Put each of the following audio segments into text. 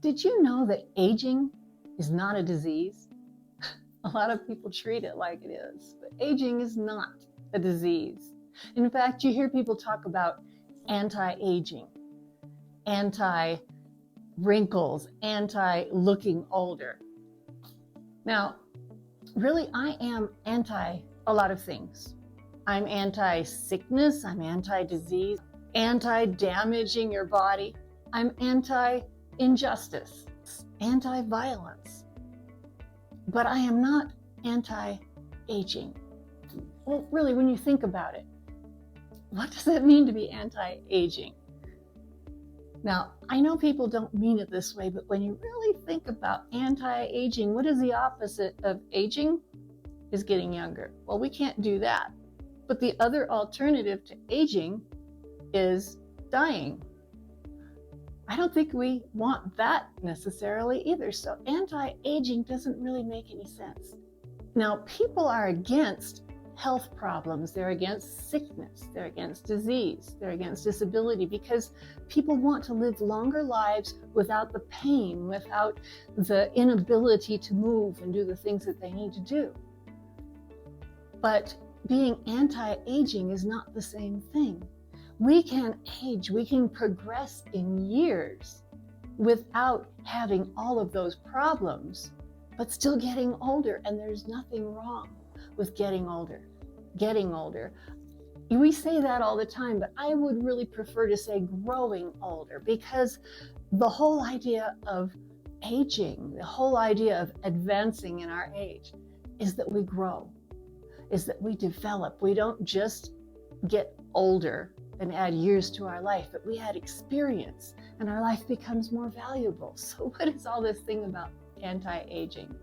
Did you know that aging is not a disease? A lot of people treat it like it is, but aging is not a disease. In fact, you hear people talk about anti-aging, anti-wrinkles, anti-looking older. Now, really, I am anti a lot of things. I'm anti-sickness, I'm anti-disease, anti-damaging your body. I'm anti-injustice, anti-violence. But I am not anti-aging. Well, really, when you think about it, what does it mean to be anti-aging? Now, I know people don't mean it this way, but when you really think about anti-aging, what is the opposite of aging? Is getting younger. Well, we can't do that. But the other alternative to aging is dying. I don't think we want that necessarily either. So anti-aging doesn't really make any sense. Now, people are against health problems. They're against sickness. They're against disease. They're against disability because people want to live longer lives without the pain, without the inability to move and do the things that they need to do. But being anti-aging is not the same thing. We can age, we can progress in years without having all of those problems, but still getting older. And there's nothing wrong with getting older. We say that all the time, but I would really prefer to say growing older, because the whole idea of aging, the whole idea of advancing in our age is that we grow, is that we develop. We don't just get older and add years to our life, but we add experience and our life becomes more valuable. So what is all this thing about anti-aging?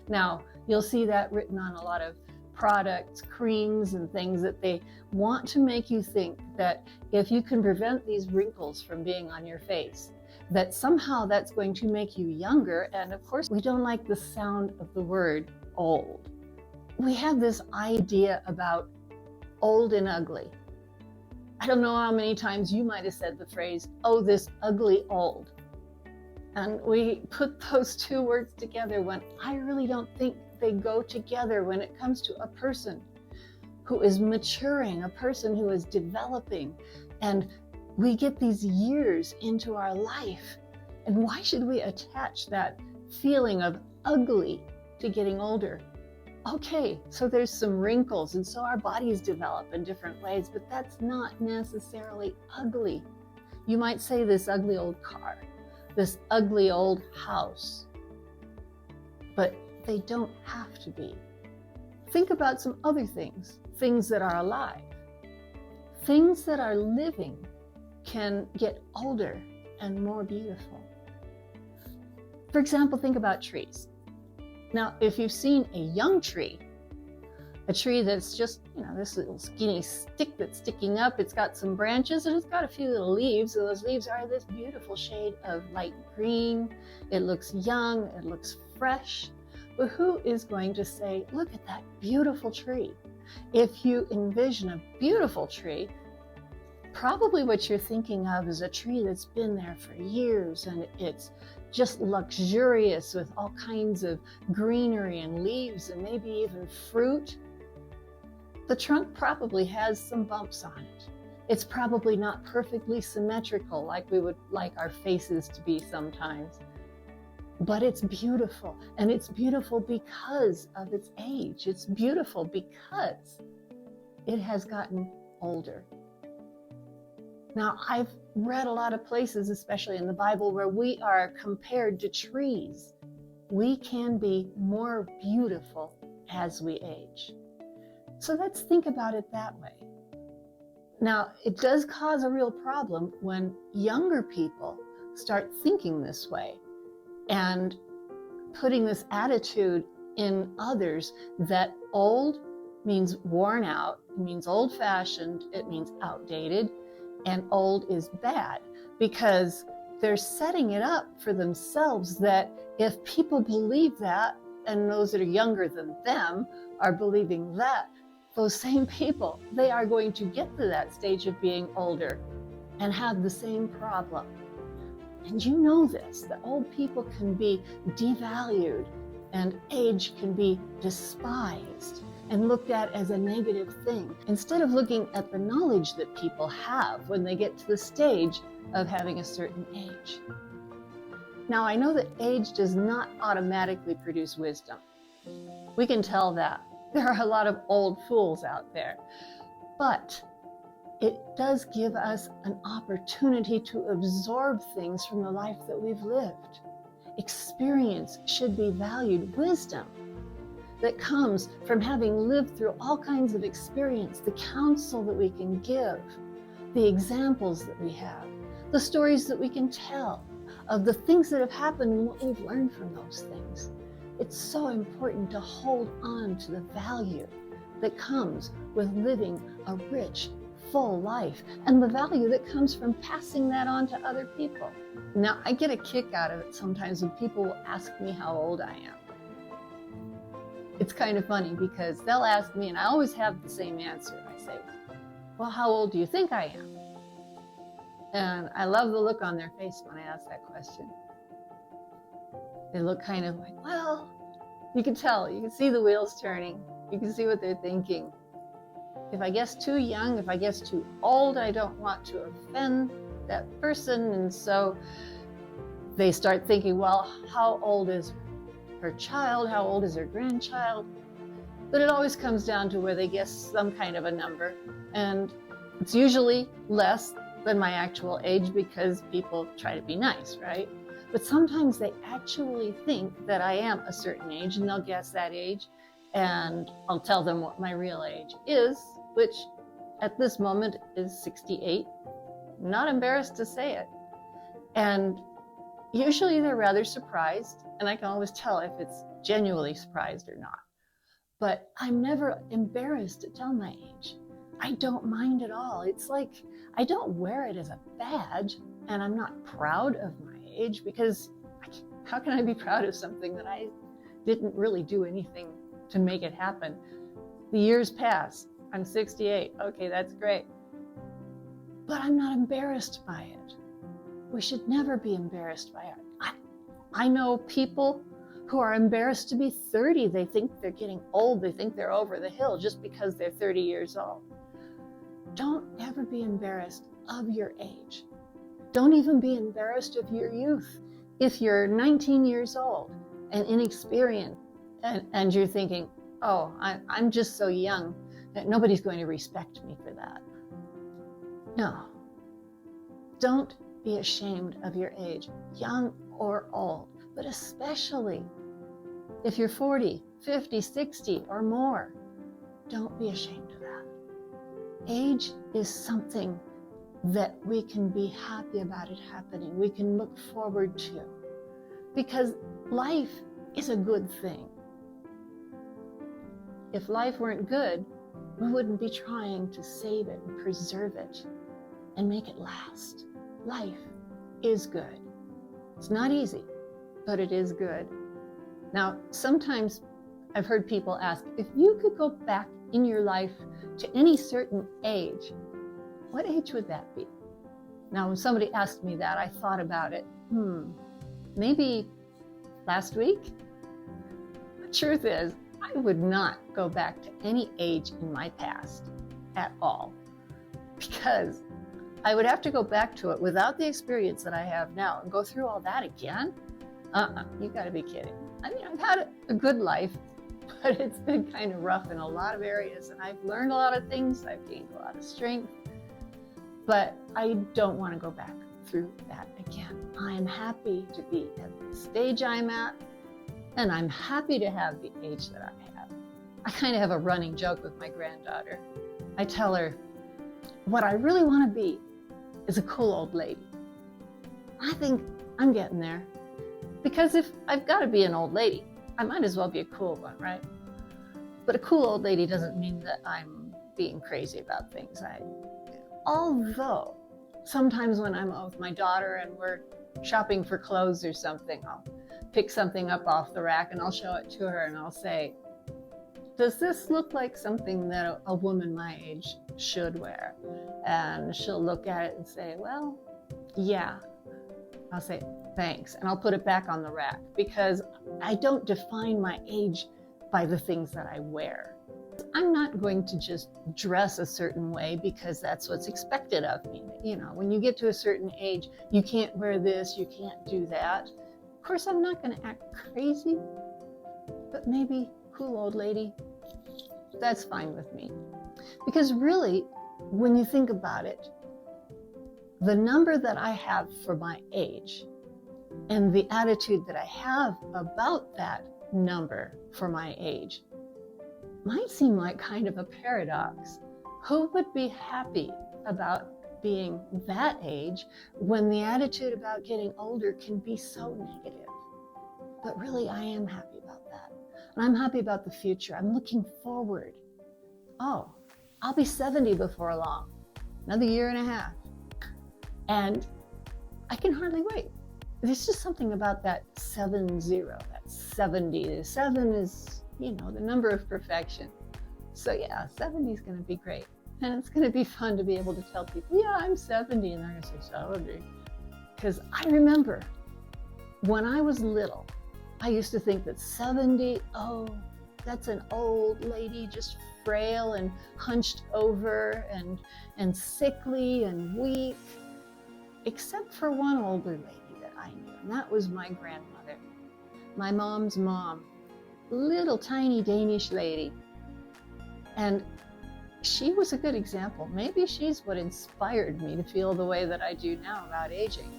Now, you'll see that written on a lot of products, creams, and things, that they want to make you think that if you can prevent these wrinkles from being on your face, that somehow that's going to make you younger. And of course, we don't like the sound of the word old. We have this idea about old and ugly. I don't know how many times you might have said the phrase, "Oh, this ugly old." And we put those two words together when I really don't think they go together when it comes to a person who is maturing, a person who is developing. And we get these years into our life. And why should we attach that feeling of ugly to getting older? Okay, so there's some wrinkles, and so our bodies develop in different ways, but that's not necessarily ugly. You might say this ugly old car, this ugly old house, but they don't have to be. Think about some other things, things that are alive. Things that are living can get older and more beautiful. For example, think about trees. Now, if you've seen a young tree, a tree that's just, this little skinny stick that's sticking up, it's got some branches and it's got a few little leaves, and those leaves are this beautiful shade of light green. It looks young, it looks fresh. But who is going to say, look at that beautiful tree? If you envision a beautiful tree, probably what you're thinking of is a tree that's been there for years, and it's just luxurious with all kinds of greenery and leaves and maybe even fruit. The trunk probably has some bumps on it. It's probably not perfectly symmetrical like we would like our faces to be sometimes. But it's beautiful, and it's beautiful because of its age. It's beautiful because it has gotten older. Now, I've read a lot of places, especially in the Bible, where we are compared to trees. We can be more beautiful as we age. So let's think about it that way. Now, it does cause a real problem when younger people start thinking this way and putting this attitude in others that old means worn out, it means old-fashioned, it means outdated, and old is bad, because they're setting it up for themselves that if people believe that, and those that are younger than them are believing that, those same people, they are going to get to that stage of being older and have the same problem. And you know this, that old people can be devalued and age can be despised and looked at as a negative thing, instead of looking at the knowledge that people have when they get to the stage of having a certain age. Now, I know that age does not automatically produce wisdom. We can tell that. There are a lot of old fools out there. But it does give us an opportunity to absorb things from the life that we've lived. Experience should be valued. Wisdom that comes from having lived through all kinds of experience, the counsel that we can give, the examples that we have, the stories that we can tell of the things that have happened and what we've learned from those things. It's so important to hold on to the value that comes with living a rich, full life, and the value that comes from passing that on to other people. Now, I get a kick out of it sometimes when people will ask me how old I am. It's kind of funny because they'll ask me, and I always have the same answer. I say, well, how old do you think I am? And I love the look on their face when I ask that question. They look kind of like, well, you can tell, you can see the wheels turning, you can see what they're thinking. If I guess too young, if I guess too old, I don't want to offend that person. And so they start thinking, well, how old is her child? How old is her grandchild? But it always comes down to where they guess some kind of a number. And it's usually less than my actual age because people try to be nice, right? But sometimes they actually think that I am a certain age and they'll guess that age. And I'll tell them what my real age is, which at this moment is 68. I'm not embarrassed to say it. And usually they're rather surprised, and I can always tell if it's genuinely surprised or not. But I'm never embarrassed to tell my age. I don't mind at all. It's like I don't wear it as a badge, and I'm not proud of my age because how can I be proud of something that I didn't really do anything to make it happen? The years pass. I'm 68. Okay, that's great. But I'm not embarrassed by it. We should never be embarrassed by it. I know people who are embarrassed to be 30. They think they're getting old. They think they're over the hill just because they're 30 years old. Don't ever be embarrassed of your age. Don't even be embarrassed of your youth. If you're 19 years old and inexperienced and you're thinking, oh, I'm just so young that nobody's going to respect me for that. No. Don't be ashamed of your age, young or old, but especially if you're 40, 50, 60 or more. Don't be ashamed of that. Age is something that we can be happy about it happening. We can look forward to, because life is a good thing. If life weren't good, we wouldn't be trying to save it and preserve it and make it last. Life is good. It's not easy, but it is good. Now, sometimes I've heard people ask, if you could go back in your life to any certain age, what age would that be? Now, when somebody asked me that, I thought about it. Maybe last week? The truth is, I would not go back to any age in my past at all, because I would have to go back to it without the experience that I have now and go through all that again? You gotta be kidding. I mean, I've had a good life, but it's been kind of rough in a lot of areas, and I've learned a lot of things. I've gained a lot of strength, but I don't want to go back through that again. I am happy to be at the stage I'm at, and I'm happy to have the age that I have. I kind of have a running joke with my granddaughter. I tell her, what I really want to be is a cool old lady. I think I'm getting there, because if I've got to be an old lady, I might as well be a cool one, right? But a cool old lady doesn't mean that I'm being crazy about things. Although sometimes when I'm with my daughter and we're shopping for clothes or something, I'll pick something up off the rack and I'll show it to her and I'll say, does this look like something that a woman my age should wear? And she'll look at it and say, well, yeah, I'll say, thanks, and I'll put it back on the rack, because I don't define my age by the things that I wear. I'm not going to just dress a certain way because that's what's expected of me. You know, when you get to a certain age, you can't wear this, you can't do that. Of course, I'm not going to act crazy, but maybe cool old lady, that's fine with me. Because really, when you think about it, the number that I have for my age and the attitude that I have about that number for my age might seem like kind of a paradox. Who would be happy about being that age when the attitude about getting older can be so negative? But really, I am happy about that. And I'm happy about the future. I'm looking forward. Oh, I'll be 70 before long, another year and a half. And I can hardly wait. There's just something about that 70, that 70. 7 is, you know, the number of perfection. So yeah, 70 is going to be great. And it's going to be fun to be able to tell people, yeah, I'm 70, and they're going to say 70. Because I remember when I was little, I used to think that 70, oh, that's an old lady, just frail and hunched over and sickly and weak. Except for one older lady that I knew, and that was my grandmother, my mom's mom, little tiny Danish lady. And she was a good example. Maybe she's what inspired me to feel the way that I do now about aging.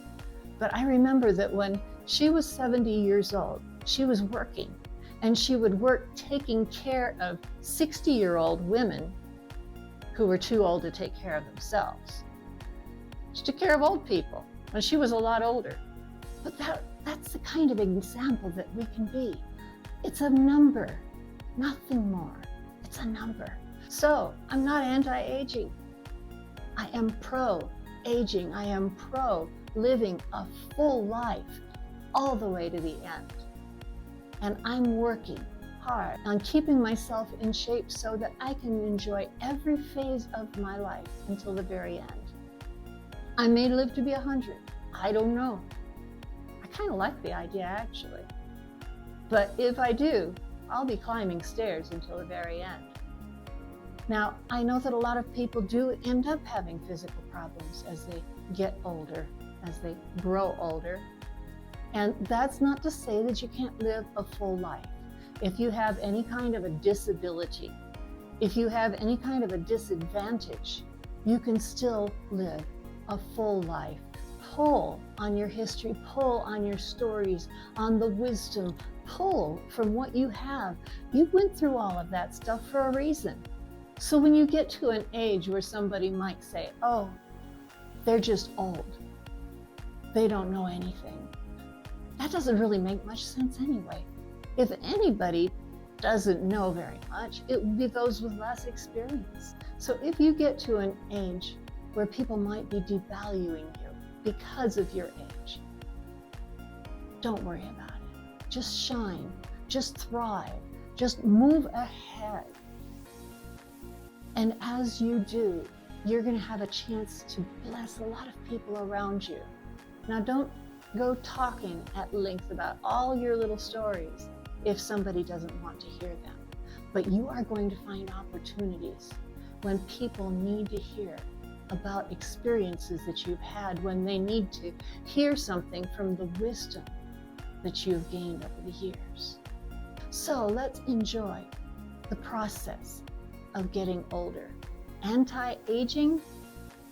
But I remember that when she was 70 years old, she was working, and she would work taking care of 60-year-old women who were too old to take care of themselves. She took care of old people when she was a lot older. But that's the kind of example that we can be. It's a number, nothing more. It's a number. So I'm not anti-aging. I am pro-aging. I am pro-living a full life all the way to the end. And I'm working hard on keeping myself in shape so that I can enjoy every phase of my life until the very end. I may live to be 100. I don't know. I kind of like the idea, actually. But if I do, I'll be climbing stairs until the very end. Now, I know that a lot of people do end up having physical problems as they get older, as they grow older. And that's not to say that you can't live a full life. If you have any kind of a disability, if you have any kind of a disadvantage, you can still live a full life. Pull on your history, pull on your stories, on the wisdom, pull from what you have. You went through all of that stuff for a reason. So when you get to an age where somebody might say, oh, they're just old, they don't know anything, that doesn't really make much sense anyway. If anybody doesn't know very much, it would be those with less experience. So if you get to an age where people might be devaluing you because of your age, don't worry about it. Just shine, just thrive, just move ahead. And as you do, you're going to have a chance to bless a lot of people around you. Now, don't go talking at length about all your little stories if somebody doesn't want to hear them. But you are going to find opportunities when people need to hear about experiences that you've had, when they need to hear something from the wisdom that you've gained over the years. So let's enjoy the process of getting older. Anti-aging?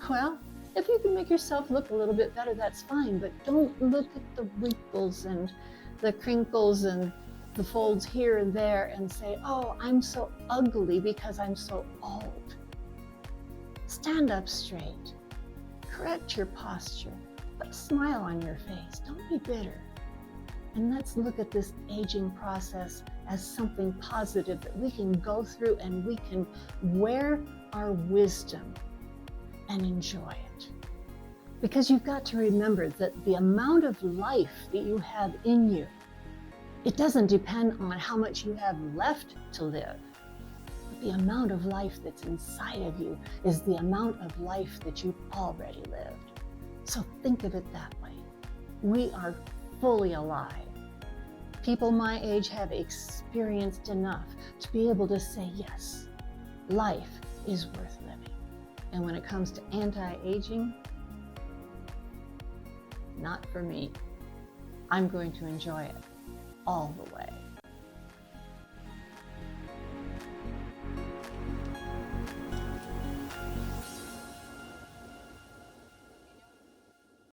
Well, if you can make yourself look a little bit better, that's fine, but don't look at the wrinkles and the crinkles and the folds here and there and say, oh, I'm so ugly because I'm so old. Stand up straight. Correct your posture. Put a smile on your face. Don't be bitter. And let's look at this aging process as something positive that we can go through, and we can wear our wisdom and enjoy it. Because you've got to remember that the amount of life that you have in you, it doesn't depend on how much you have left to live. But the amount of life that's inside of you is the amount of life that you've already lived. So think of it that way. we are fully alive. People my age have experienced enough to be able to say, yes, life is worth living. And when it comes to anti-aging, not for me. I'm going to enjoy it all the way.